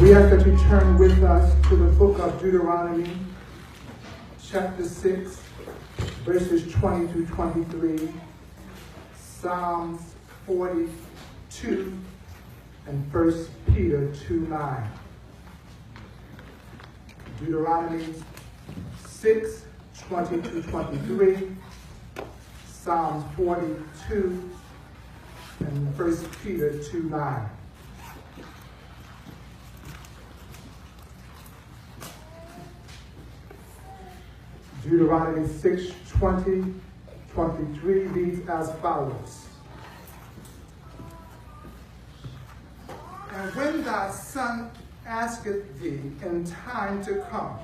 We ask that you turn with us to the book of Deuteronomy, chapter 6, verses 20 through 23, Psalms 42, and 1 Peter 2:9. Deuteronomy 6, 20 through 23, Psalms 42, and 1 Peter 2:9. Deuteronomy 6, 20, 23 reads as follows. And when thy son asketh thee in time to come,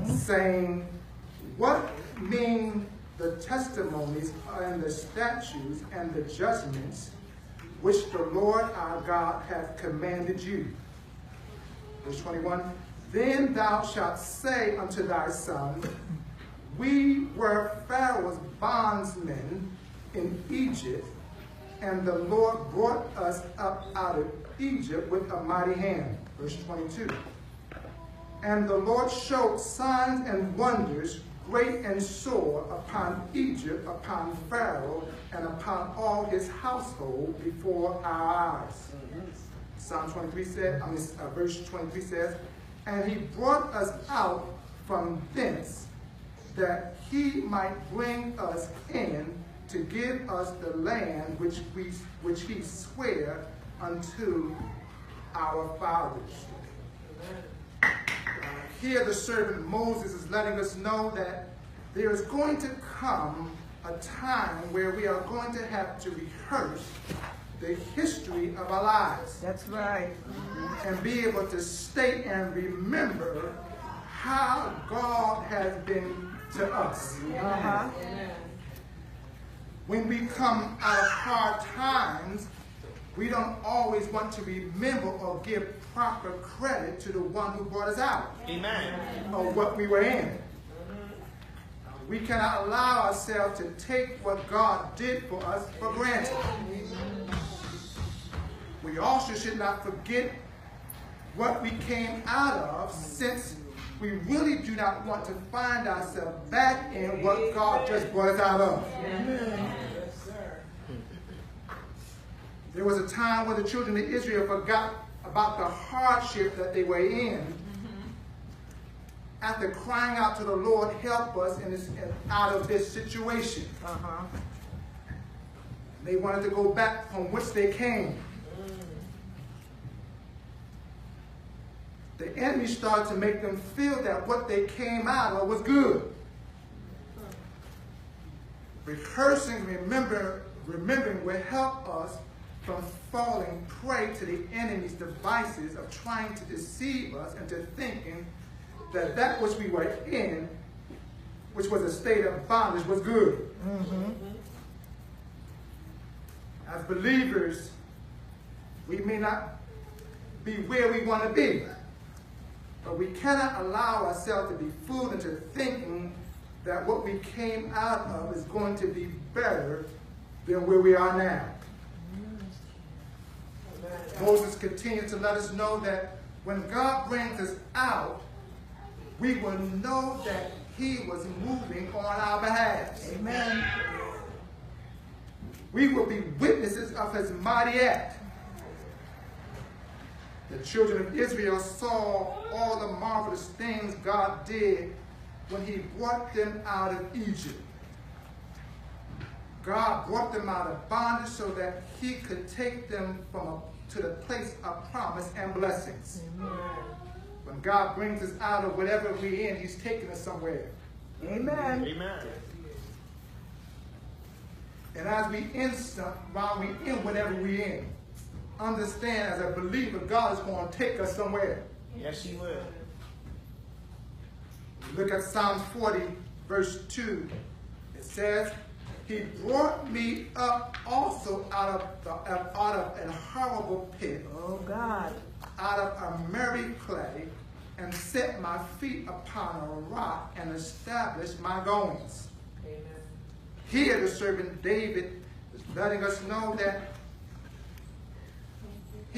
saying, what mean the testimonies and the statutes and the judgments which the Lord our God hath commanded you? Verse 21, then thou shalt say unto thy son, we were Pharaoh's bondsmen in Egypt, and the Lord brought us up out of Egypt with a mighty hand. Verse 22. And the Lord showed signs and wonders, great and sore, upon Egypt, upon Pharaoh, and upon all his household before our eyes. Psalm 23 said, verse 23 says, and he brought us out from thence, that he might bring us in to give us the land which he sware unto our fathers. Here the servant Moses is letting us know that there is going to come a time where we are going to have to rehearse the history of our lives. That's right. And be able to state and remember how God has been to us. When we come out of hard times, we don't always want to remember or give proper credit to the one who brought us out. Amen. Or what we were in. We cannot allow ourselves to take what God did for us for granted. We also should not forget what we came out of, since we really do not want to find ourselves back in what God just brought us out of. Amen. There was a time when the children of Israel forgot about the hardship that they were in. After crying out to the Lord, help us out of this situation. They wanted to go back from which they came. The enemy started to make them feel that what they came out of was good. Rehearsing, remembering will help us from falling prey to the enemy's devices of trying to deceive us into thinking that that which we were in, which was a state of bondage, was good. As believers, we may not be where we want to be. But we cannot allow ourselves to be fooled into thinking that what we came out of is going to be better than where we are now. Moses continues to let us know that when God brings us out, we will know that he was moving on our behalf. Amen. We will be witnesses of his mighty act. The children of Israel saw all the marvelous things God did when he brought them out of Egypt. God brought them out of bondage so that he could take them to the place of promise and blessings. Amen. When God brings us out of whatever we're in, he's taking us somewhere. Amen. Amen. And as while we're in whatever we're in, understand as a believer, God is going to take us somewhere. Yes, he will. Look at Psalms 40, verse 2. It says, he brought me up also out of an horrible pit. Oh, God. Out of a merry clay, and set my feet upon a rock, and established my goings. Amen. Here the servant David is letting us know that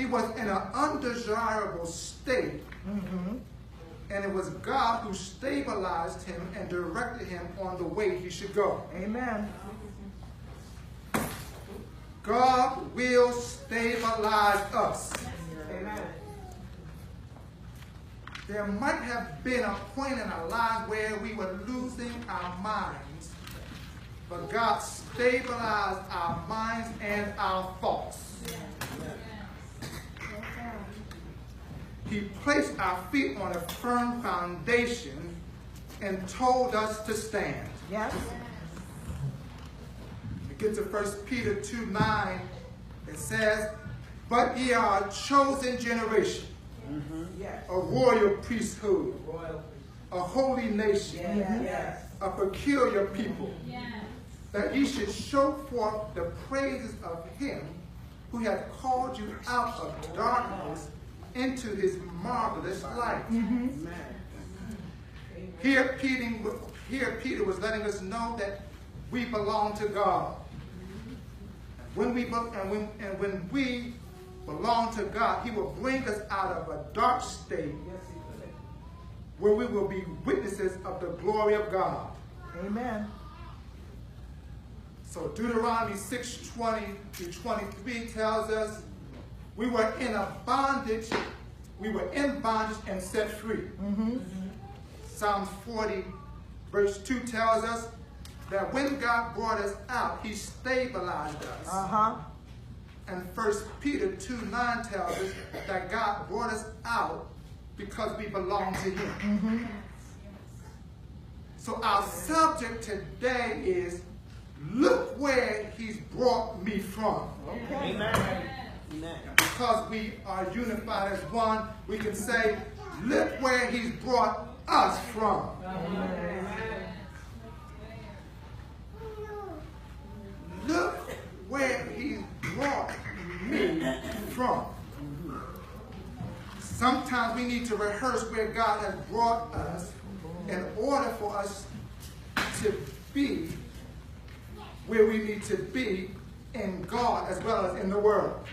He was in an undesirable state. And it was God who stabilized him and directed him on the way he should go. Amen. God will stabilize us. Amen. There might have been a point in our lives where we were losing our minds, but God stabilized our minds and our thoughts. He placed our feet on a firm foundation and told us to stand. Yes. We get to 1 Peter 2:9. It says, "But ye are a chosen generation, Yes. a royal priesthood, a holy nation, Yes. a peculiar people, that ye should show forth the praises of him who hath called you out of darkness into his marvelous light." Here Peter was letting us know that we belong to God. When we belong to God, he will bring us out of a dark state where we will be witnesses of the glory of God. Amen. So Deuteronomy 6:20 through 23 tells us we were in bondage and set free. Psalms 40 verse 2 tells us that when God brought us out, he stabilized us. And 1 Peter 2:9 tells us that God brought us out because we belong to him. So our subject today is, look where he's brought me from. Okay. Amen. Because we are unified as one, we can say, look where he's brought us from. Look where he's brought me from. Sometimes we need to rehearse where God has brought us in order for us to be where we need to be in God as well as in the world.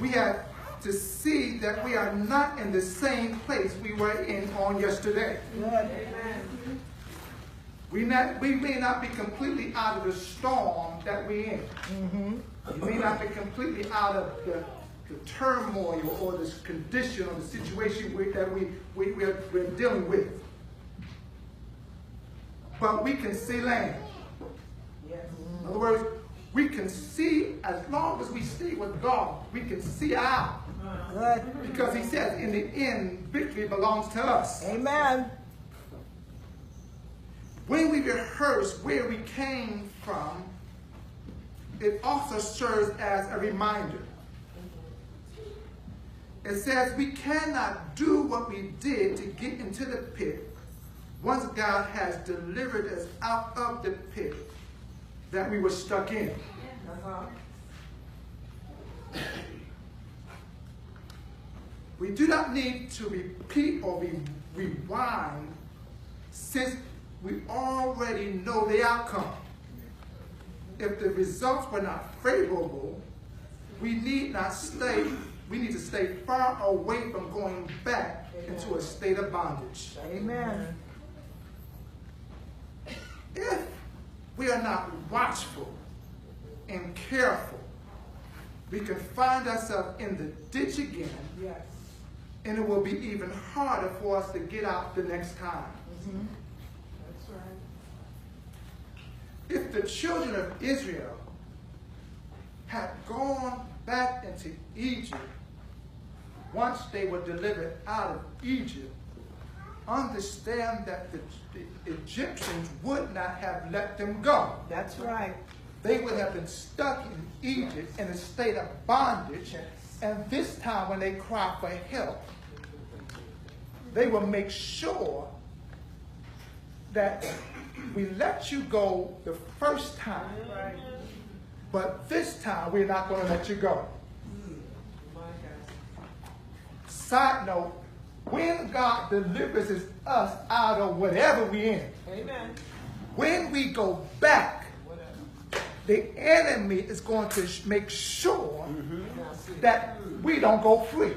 We have to see that we are not in the same place we were in on yesterday. We may not be completely out of the storm that we're in. We may not be completely out of the turmoil or this condition or the situation that we're dealing with. But we can see land. In other words, we can see, as long as we stay with God, we can see out. Good. Because he says, in the end, victory belongs to us. Amen. When we rehearse where we came from, it also serves as a reminder. It says we cannot do what we did to get into the pit once God has delivered us out of the pit that we were stuck in. We do not need to repeat or rewind, since we already know the outcome. If the results were not favorable, we need to stay far away from going back into a state of bondage. Amen. If we are not watchful and careful, we can find ourselves in the ditch again, Yes. and it will be even harder for us to get out the next time. That's right. If the children of Israel had gone back into Egypt once they were delivered out of Egypt, understand that the Egyptians would not have let them go. That's right. They would have been stuck in Egypt in a state of bondage, and this time when they cry for help, they will make sure that we let you go the first time, but this time we're not going to let you go. Side note, when God delivers us out of whatever we're in, Amen. when we go back, the enemy is going to make sure that we don't go free.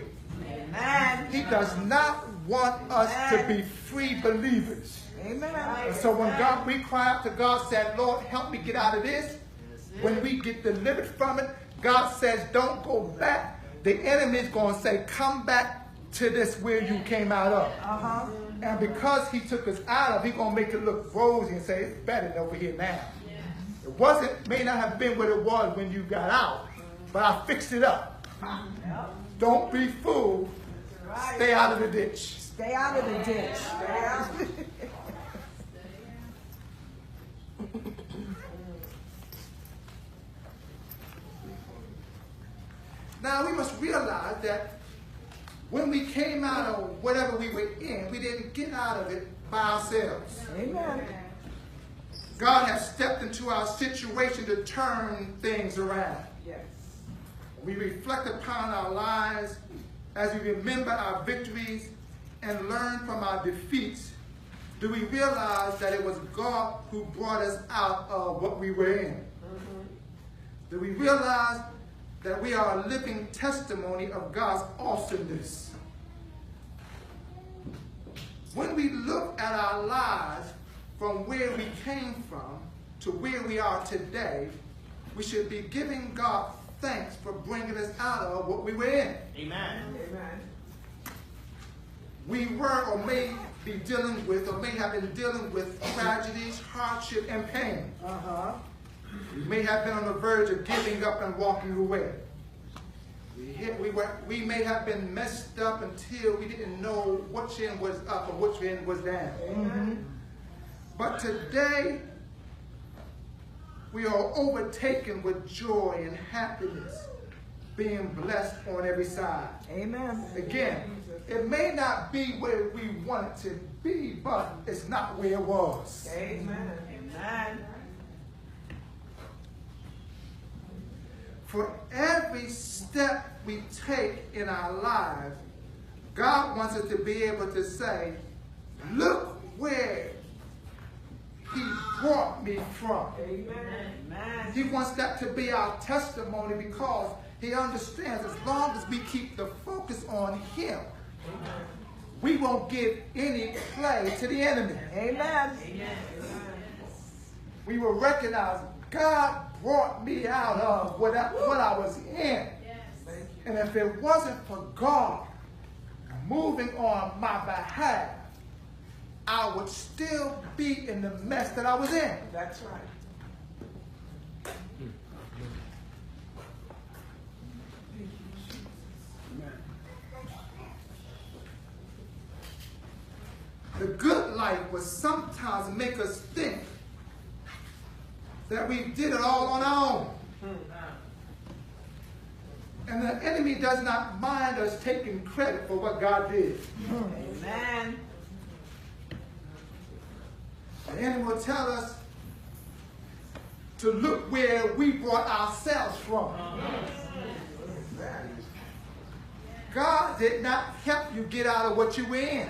Amen. He does not want us to be free believers. Amen. And so when we cry out to God, saying, Lord, help me get out of this. When we get delivered from it, God says, don't go back. The enemy is going to say, come back to this where you came out of. And because he took us out of, he's going to make it look rosy and say, it's better than over here now. It may not have been what it was when you got out, but I fixed it up. Don't be fooled. Stay out of the ditch. Stay out of the ditch. Stay out. Now we must realize that when we came out of whatever we were in, we didn't get out of it by ourselves. Amen. God has stepped into our situation to turn things around. Yes. We reflect upon our lives as we remember our victories and learn from our defeats. Do we realize that it was God who brought us out of what we were in? Do we realize that we are a living testimony of God's awesomeness? When we look at our lives from where we came from to where we are today, we should be giving God thanks for bringing us out of what we were in. Amen. Amen. We were or may be dealing with or may have been dealing with tragedies, hardship, and pain. We may have been on the verge of giving up and walking away. We may have been messed up until we didn't know which end was up or which end was down. But today, we are overtaken with joy and happiness, being blessed on every side. Amen. Again, it may not be where we want it to be, but it's not where it was. Amen. Amen. For every step we take in our lives, God wants us to be able to say, look where he brought me from. Amen. He wants that to be our testimony because he understands as long as we keep the focus on him, we won't give any play to the enemy. Amen. We will recognize God brought me out of what I was in. And if it wasn't for God moving on my behalf, I would still be in the mess that I was in. That's right. The good life will sometimes make us think that we did it all on our own. And the enemy does not mind us taking credit for what God did. Amen. The enemy will tell us to look where we brought ourselves from. God did not help you get out of what you were in.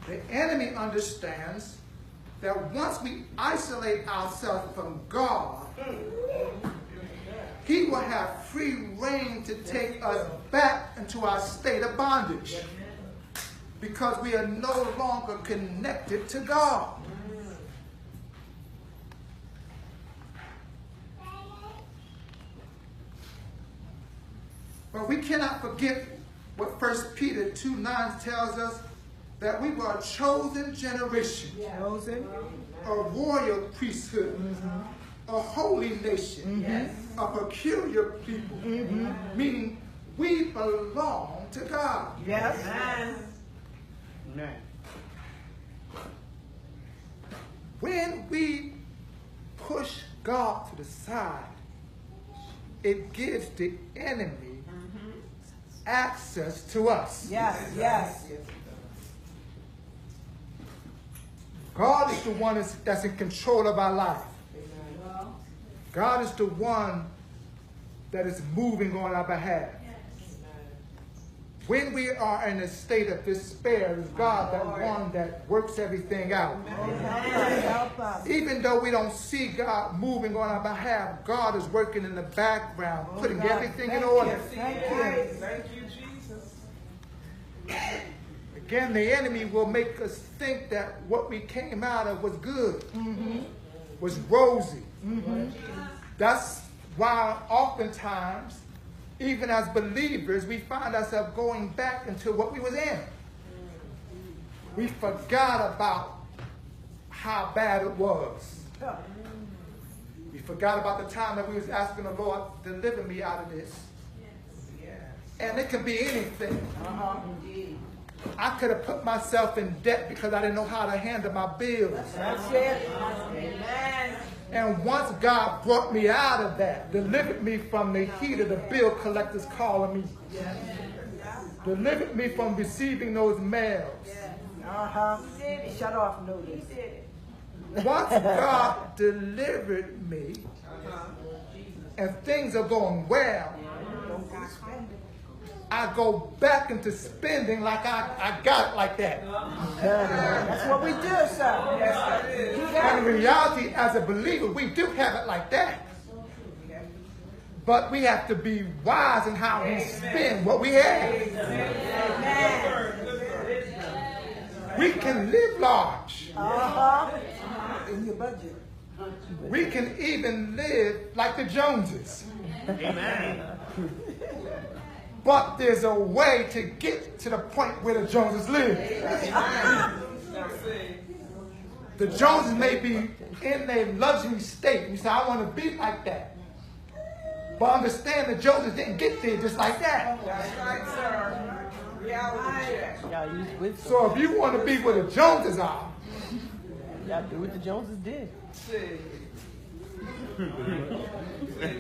The enemy understands that once we isolate ourselves from God, he will have free reign to take us back into our state of bondage because we are no longer connected to God. But we cannot forget what 1 Peter 2:9 tells us, that we were a chosen generation, Chosen. a royal priesthood, a holy nation, a peculiar people, meaning we belong to God. Yes. Amen. When we push God to the side, it gives the enemy access to us. Yes. Yes. God is the one that's in control of our life. God is the one that is moving on our behalf. when we are in a state of despair, it's God that one that works everything out. Help us. Even though we don't see God moving on our behalf, God is working in the background, putting everything in order. Thank you. Thank you, Jesus. Again, the enemy will make us think that what we came out of was good, was rosy. That's why oftentimes, even as believers, we find ourselves going back into what we was in. We forgot about how bad it was. We forgot about the time that we was asking the Lord, deliver me out of this. And it could be anything. I could have put myself in debt because I didn't know how to handle my bills. That's it. Amen. And once God brought me out of that, delivered me from the heat of the bill collectors calling me, delivered me from receiving those mails. Shut off notice. Once God delivered me, and things are going well, Don't go spending. I go back into spending like I got it like that. That's what we do, sir. Yes, do And that. in reality, as a believer, we do have it like that. But we have to be wise in how we spend what we have. We can live large. In your budget. We can even live like the Joneses. Amen. But there's a way to get to the point where the Joneses live. The Joneses may be in a luxury state. You say, I want to be like that. But understand the Joneses didn't get there just like that. That's right, sir. Reality check. Y'all use wisdom. So if you want to be where the Joneses are, Y'all do what the Joneses did.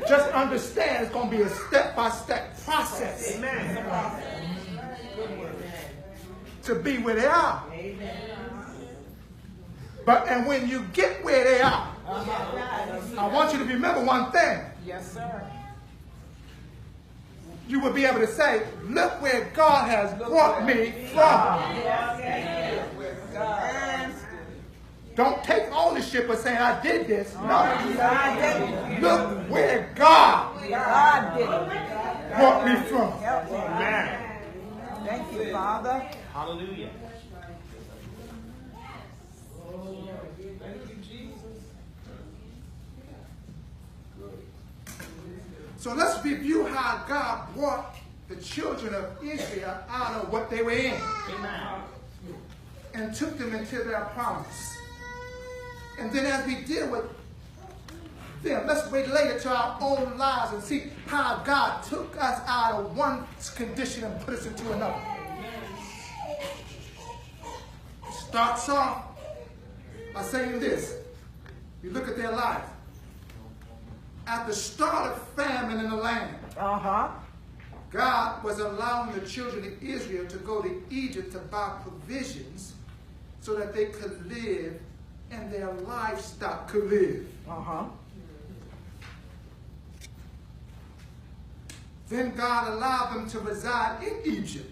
just understand it's going to be a step-by-step process to be where they are. And when you get where they are, I want you to remember one thing. Yes, sir. You will be able to say, look where God has brought me from. Don't take ownership of saying, I did this. No. Look where God God did it. brought me from. Help me. Amen. Thank you, Father. Hallelujah. So let's review how God brought the children of Israel out of what they were in and took them into their promise. And then as we deal with them, let's relate it to our own lives and see how God took us out of one condition and put us into another. Starts off by saying this. You look at their life. At the start of famine in the land, God was allowing the children of Israel to go to Egypt to buy provisions so that they could live and their livestock could live. Then God allowed them to reside in Egypt,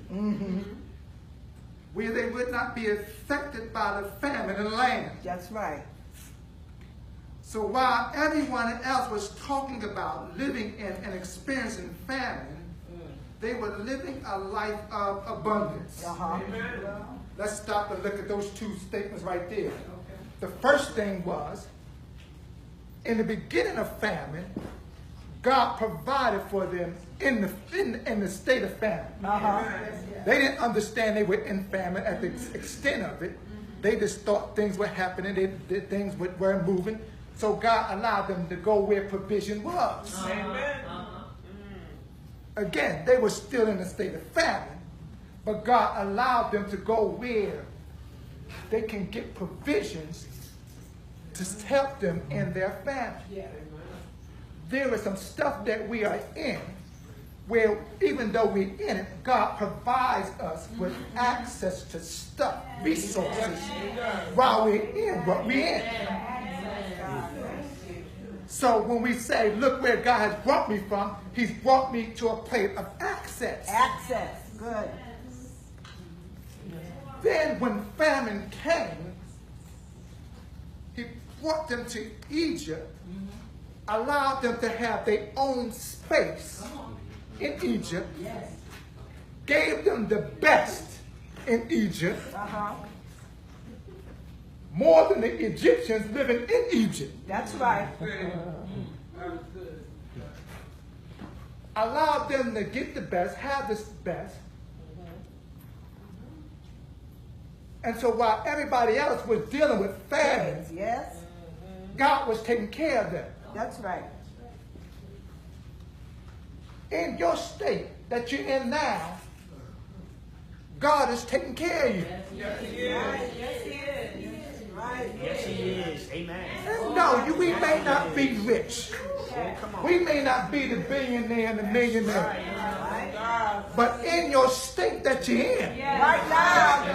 where they would not be affected by the famine in the land. That's right. So while everyone else was talking about living in and experiencing famine, they were living a life of abundance. Let's stop and look at those two statements right there. The first thing was, in the beginning of famine, God provided for them in the state of famine. They didn't understand they were in famine at the extent of it. They just thought things were happening, things were moving. So God allowed them to go where provision was. Again, they were still in a state of famine, but God allowed them to go where they can get provisions to help them in their famine. There is some stuff that we are in where even though we're in it, God provides us with access to stuff, resources, while we're in what we're in. So when we say, look where God has brought me from, he's brought me to a place of access. Good. Then when famine came, he brought them to Egypt, allowed them to have their own space in Egypt, gave them the best in Egypt, more than the Egyptians living in Egypt. That's right. Allowed them to get the best, have the best. And so while everybody else was dealing with famine, Yes. God was taking care of them. That's right. In your state that you're in now, God is taking care of you. Yes, He is. Amen. And no, we may not be rich. We may not be the billionaire and the millionaire. But in your state that you're in, Right now.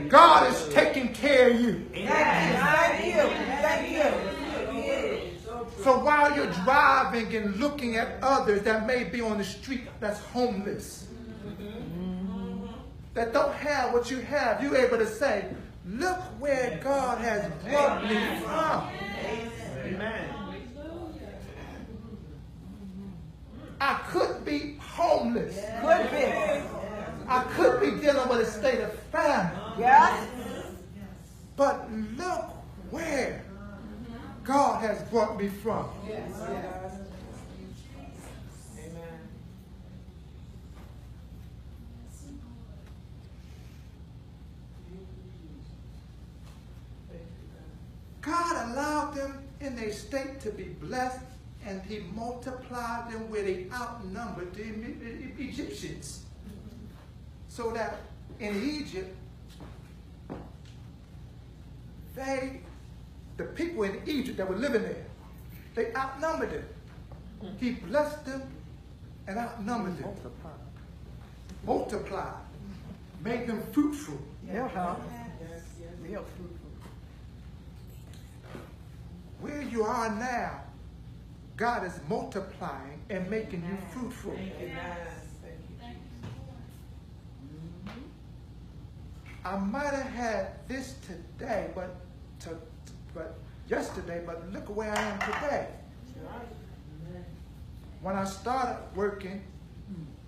God is taking care of you. Thank you. Thank you. So while you're driving and looking at others that may be on the street that's homeless, that don't have what you have, you're able to say, look where God has brought me from. Amen. I could be homeless. Could be. I could be dealing with a state of famine. Yes. But look where God has brought me from. God allowed them in their state to be blessed, and he multiplied them where they outnumbered the Egyptians. So that in Egypt, the people in Egypt that were living there, they outnumbered them. He blessed them and outnumbered them. Multiplied. Made them fruitful. Yeah. Real fruitful. Where you are now, God is multiplying and making you fruitful. I might have had this today, but yesterday, but look where I am today. When I started working,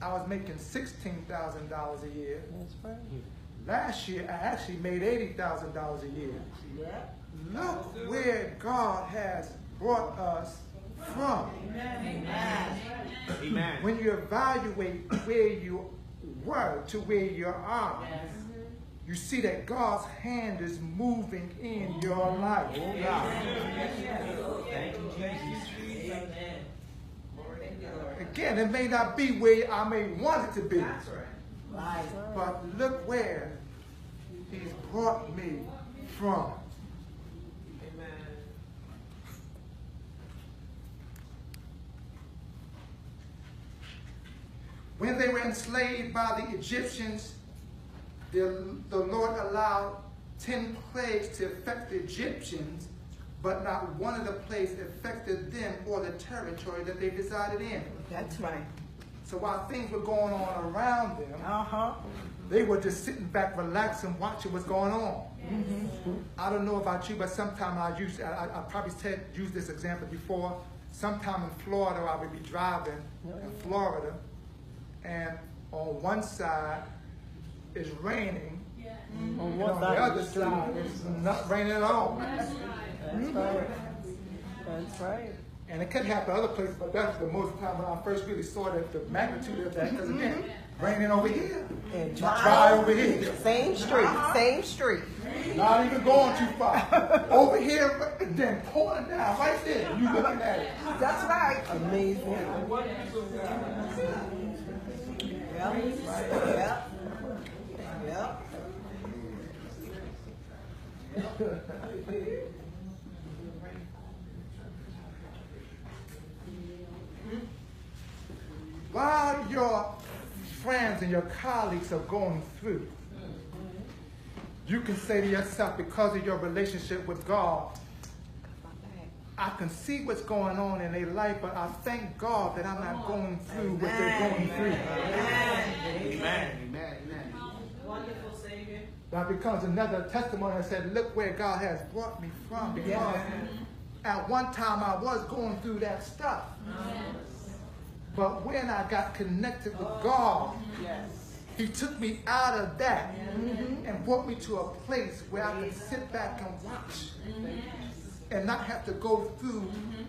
I was making $16,000 a year. That's right. Last year, I actually made $80,000 a year. Look where God has brought us from. Amen. When you evaluate where you were to where you are, you see that God's hand is moving in your life. Thank you, Jesus. Again, it may not be where I may want it to be. But look where he's brought me from. When they were enslaved by the Egyptians, the Lord allowed 10 plagues to affect the Egyptians, but not one of the plagues affected them or the territory that they resided in. That's right. So while things were going on around them, they were just sitting back, relaxing, watching what's going on. I don't know about you, but sometimes I probably used this example before. Sometime in Florida, I would be driving in Florida, and on one side it's raining, On and one on the side of other the street. side it's not raining at all. That's right. That's right. And it could happen other places, but that's the most time when I first really saw the magnitude of that. Because again, raining over here, And dry over here. Same street. Same street. Not even going too far. Over here, then pouring down right there. You looking at it. That's right. Amazing. Yep. While your friends and your colleagues are going through, you can say to yourself, because of your relationship with God, I can see what's going on in their life, but I thank God that I'm not going through what they're going through. Amen. Amen. Wonderful Savior. That becomes another testimony that said, look where God has brought me from. Because at one time I was going through that stuff. But when I got connected with God, He took me out of that and brought me to a place where I can sit back and watch and not have to go through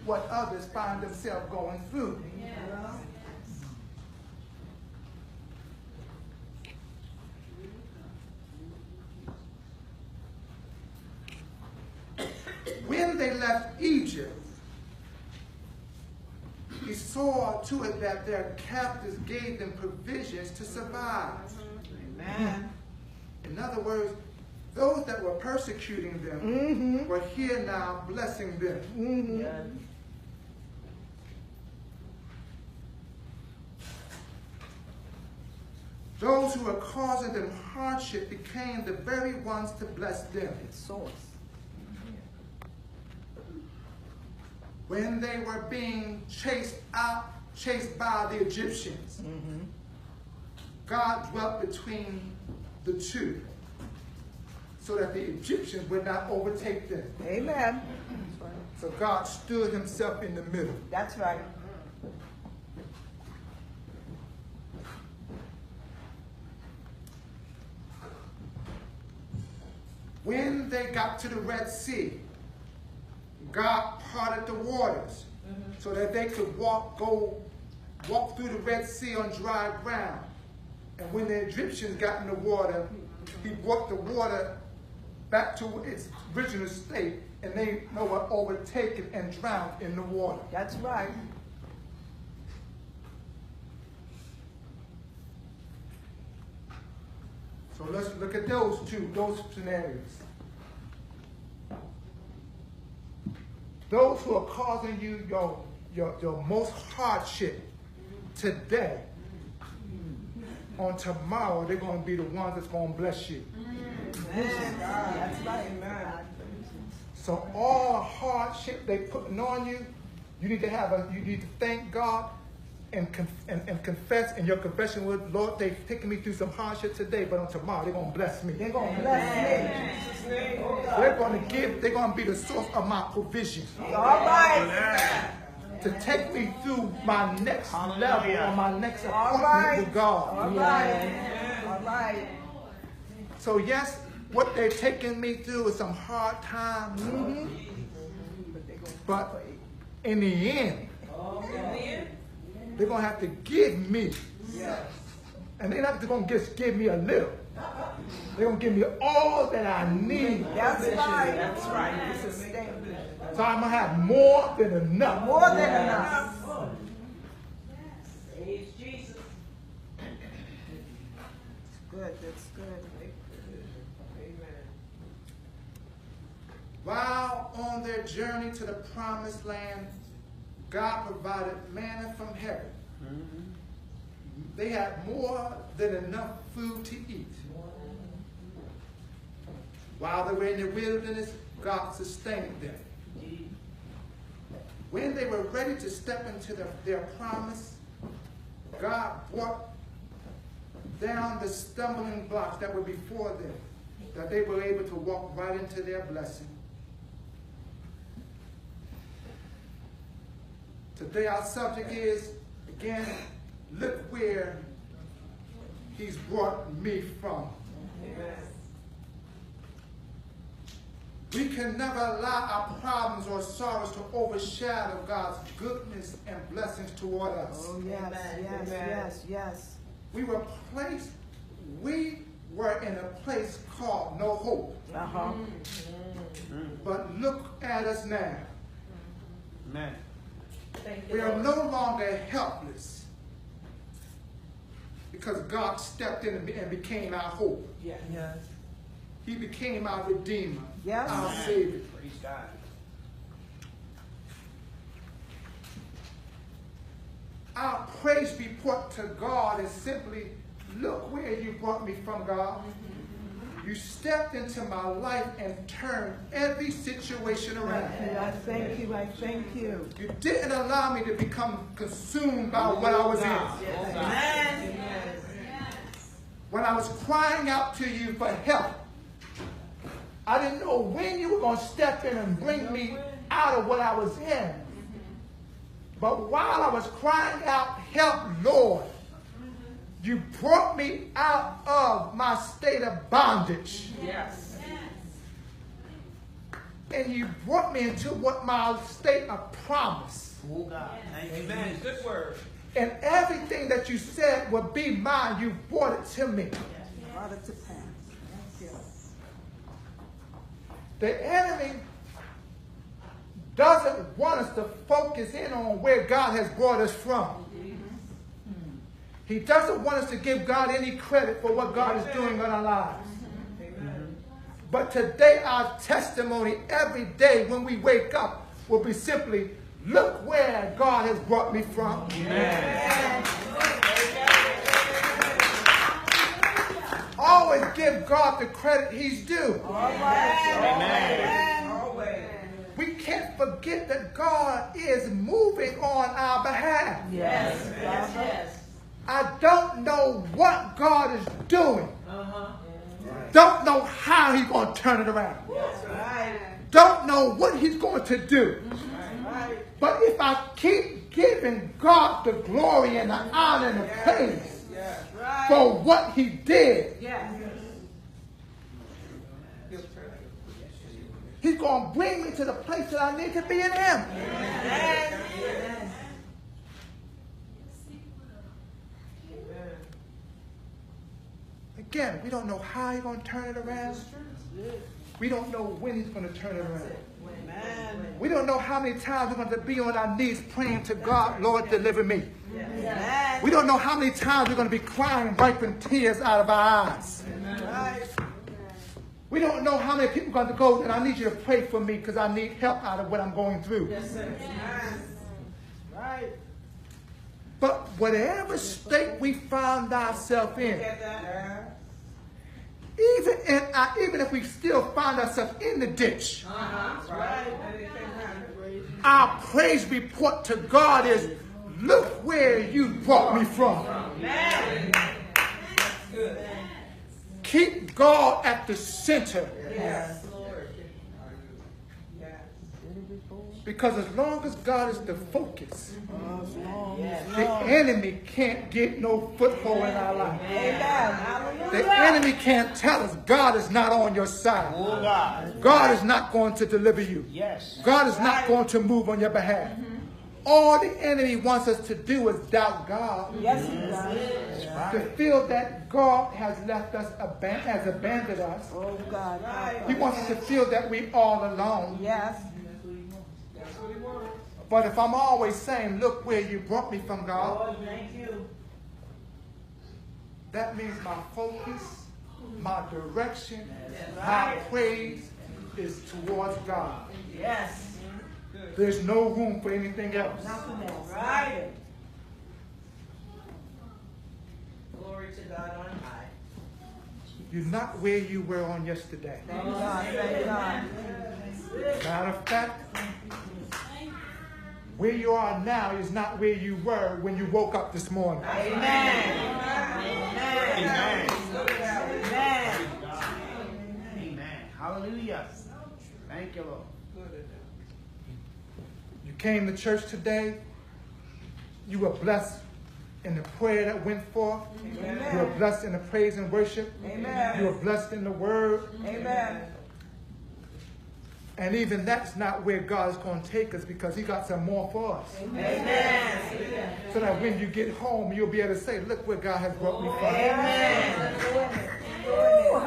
what others find themselves going through. When they left Egypt, He saw to it that their captors gave them provisions to survive. Amen. In other words, those that were persecuting them were here now blessing them. Those who were causing them hardship became the very ones to bless them. Source. When they were being chased by the Egyptians, God dwelt between the two so that the Egyptians would not overtake them. Amen. So God stood Himself in the middle. That's right. When they got to the Red Sea, God parted the waters so that they could walk through the Red Sea on dry ground. And when the Egyptians got in the water, He brought the water back to its original state, and they were overtaken and drowned in the water. That's right. So let's look at those scenarios. Those who are causing you your most hardship today, on tomorrow, they're going to be the ones that's going to bless you. That's right. Amen. So all hardship they putting on you, you need to thank God and confess in your confession with Lord, they've taken me through some hardship today, but on tomorrow they're going to bless me. They're going to bless me. They're going to be the source of my provision. All right. To take me through my next level or my next All appointment right. with God. All right. All right. So yes, what they're taking me through is some hard times, but in the end, they're going to have to give me. And they're not just going to just give me a little. They're going to give me all that I need. That's right. That's right. So I'm going to have more than enough. More than enough. Praise Jesus. Good. That's good. Amen. While on their journey to the promised land, God provided manna from heaven. They had more than enough food to eat. While they were in the wilderness, God sustained them. When they were ready to step into their promise, God brought down the stumbling blocks that were before them, that they were able to walk right into their blessing. Today our subject is, again, look where He's brought me from. Amen. We can never allow our problems or sorrows to overshadow God's goodness and blessings toward us. Oh, yes, Amen. yes, Amen. yes, yes. We were in a place called no hope. Uh-huh. But look at us now. Amen. Thank you, We are Lord. no longer helpless because God stepped in and became our hope. Yes. Yes. He became our Redeemer, Yes. our Savior. Praise God. Our praise report to God is simply, look where you brought me from, God. You stepped into my life and turned every situation around. I thank you. I thank you. You didn't allow me to become consumed by what I was in. Amen. When I was crying out to you for help, I didn't know when you were going to step in and bring me out of what I was in. But while I was crying out, help, Lord, you brought me out of my state of bondage. Yes. And you brought me into what my state of promise. Oh God. Thank you. Amen. Good word. And everything that you said would be mine, you brought it to me. Brought it to pass. Thank you. The enemy doesn't want us to focus in on where God has brought us from. He doesn't want us to give God any credit for what God is doing in our lives. Amen. But today, our testimony every day when we wake up will be simply, look where God has brought me from. Amen. Always give God the credit he's due. Amen. Always. We can't forget that God is moving on our behalf. Yes. Yes. I don't know what God is doing. Uh-huh. Don't know how he's going to turn it around. That's right. Don't know what he's going to do. Right. But if I keep giving God the glory and the honor and the praise Yes. Right. for what he did, Yes. he's going to bring me to the place that I need to be in him. Amen. Again, we don't know how he's going to turn it around. We don't know when he's going to turn it around. Amen. We don't know how many times we're going to be on our knees praying to God, Lord, deliver me. Amen. We don't know how many times we're going to be crying, wiping tears out of our eyes. Right. We don't know how many people are going to go, and I need you to pray for me because I need help out of what I'm going through. Yes, sir. Right. But whatever state we found ourselves in, Get that? even if we still find ourselves in the ditch, Uh-huh. Right. our praise report to God is, look where you brought me from. Amen. Good. Keep God at the center. Yes, Lord. Yes. Because as long as God is the focus, Yes. the enemy can't get no foothold in our life. Amen. The enemy can't tell us God is not on your side. Oh God. God is not going to deliver you. Yes. God is not going to move on your behalf. All the enemy wants us to do is doubt God. Yes, he does. To feel that God has left us, has abandoned us. Oh, God. He wants us to feel that we're all alone. Yes. That's what he wants. But if I'm always saying, look where you brought me from, God, Lord, thank you. that means my focus, my direction, Yes. my praise is towards God. Yes. There's no room for anything else. Nothing else. Right. Glory to God on high. You're not where you were on yesterday. Thank God. Thank God. Matter of fact, where you are now is not where you were when you woke up this morning. Amen. Amen. Amen. Amen. Hallelujah. Thank you, Lord. You came to church today. You were blessed in the prayer that went forth. You were blessed in the praise and worship. Amen. You were blessed in the word. Amen. And even that's not where God is going to take us because he got some more for us. Amen. So that when you get home, you'll be able to say, look where God has brought me from. Amen.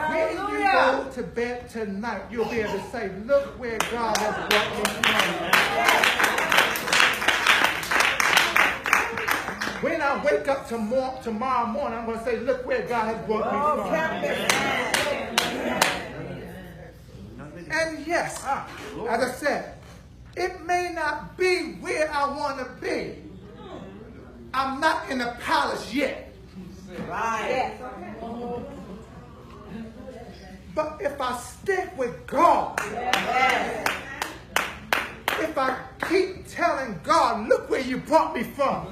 When you go to bed tonight, you'll be able to say, look where God has brought me from. When I wake up tomorrow morning, I'm going to say, look where God has brought me from. And yes, as I said, it may not be where I want to be. I'm not in the palace yet. Right. But if I stick with God, if I keep telling God, look where you brought me from,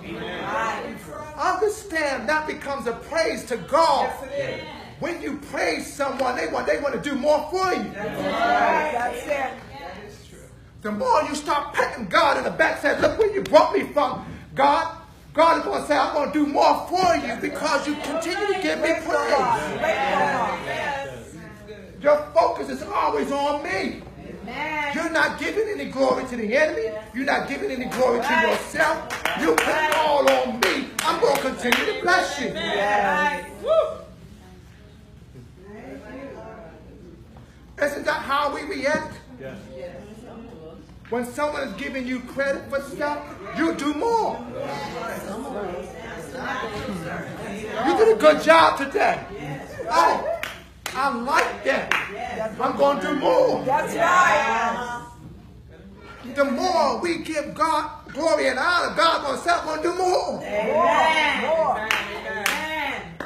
understand that becomes a praise to God. When you praise someone, they want to do more for you. That's it. The more you start patting God in the back, saying, look where you brought me from, God is going to say, I'm going to do more for you because you continue to give me praise. Your focus is always on me. You're not giving any glory to the enemy. You're not giving any glory to yourself. You put it all on me. I'm going to continue to bless you. Isn't that how we react? Yes. When someone is giving you credit for stuff, you do more. You did a good job today. Oh, I like that. I'm going to do more. That's right. The more we give God glory and honor, God's going to say, I'm going to do more. More.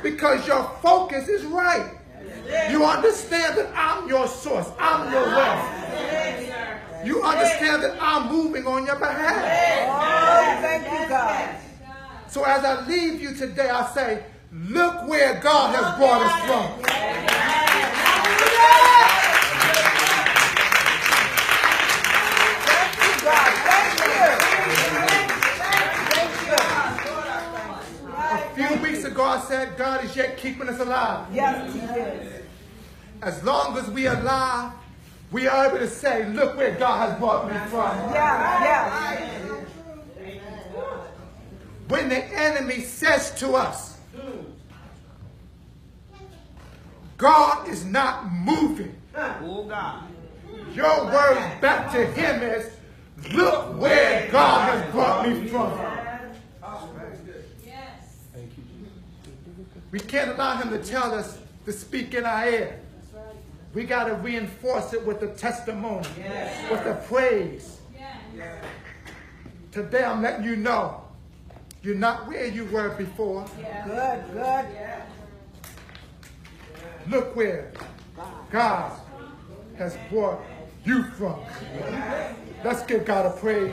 Because your focus is right. You understand that I'm your source. I'm your wealth. You understand that I'm moving on your behalf. Oh, thank you, God. So as I leave you today, I say, look where God has brought us from. Thank you, God. Thank you. A few weeks ago, I said, God is yet keeping us alive. Yes, He is. As long as we are alive, we are able to say, look where God has brought me from. Yeah. When the enemy says to us, God is not moving, Oh, God. your word back to him is, look where God has brought me from. We can't allow him to tell us to speak in our ear. We got to reinforce it with the testimony, with the praise. Today I'm letting you know, you're not where you were before. Good. Look where God has brought you from. Let's give God a praise.